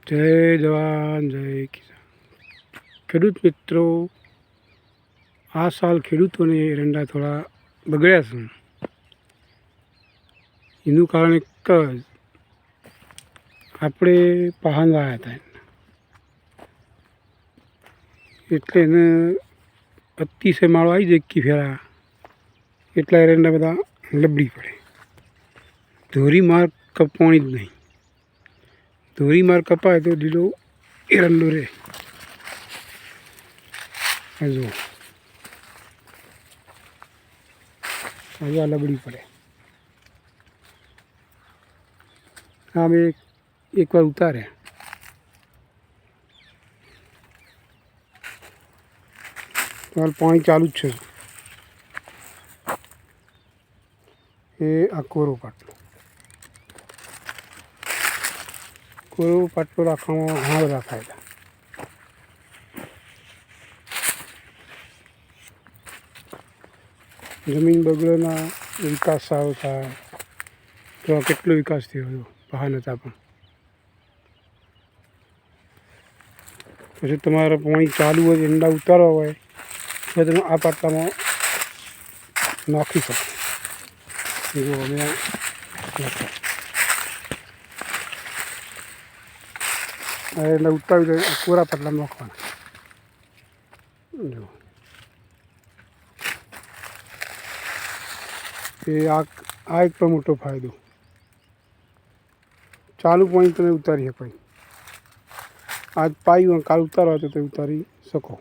જય જવાન જય કિસાન. ખેડૂત મિત્રો, આ સાલ ખેડૂતોને એરંડા થોડા બગડ્યા છે. એનું કારણ એક જ, આપણે પહાન લાવ્યા હતા એટલે એને અતિશય માળો આવી જાય એકી ફેરા, એટલા એરંડા બધા લબડી પડે. ધોરી માર કપવાની જ નહીં. ધોરી માર કપાય તો લીલો એરંડો રહે. હજુ આ લબડી પડે. આ મેં એકવાર ઉતાર્યા. તમારે પાણી ચાલુ જ છે. એ આ કોરો પાટલો રાખવામાં હાલ રાખાય હતા. જમીન બગડેના વિકાસ સારો થાય તો કેટલો વિકાસ થયો પહાડ હતા. પણ પછી તમારે પાણી ચાલુ હોય, એરંડા ઉતારવા હોય તો તમે આ પાટલામાં નાખી શકો. જો અમે એરંડા ઉતારી દે, કોરા પાટલામાં નાખવાના. જો એ આ એક પણ મોટો ફાયદો. ચાલુ પાણી તમે ઉતારી શકો. આજ પાયું કાલ ઉતારવા તો તે ઉતારી શકો.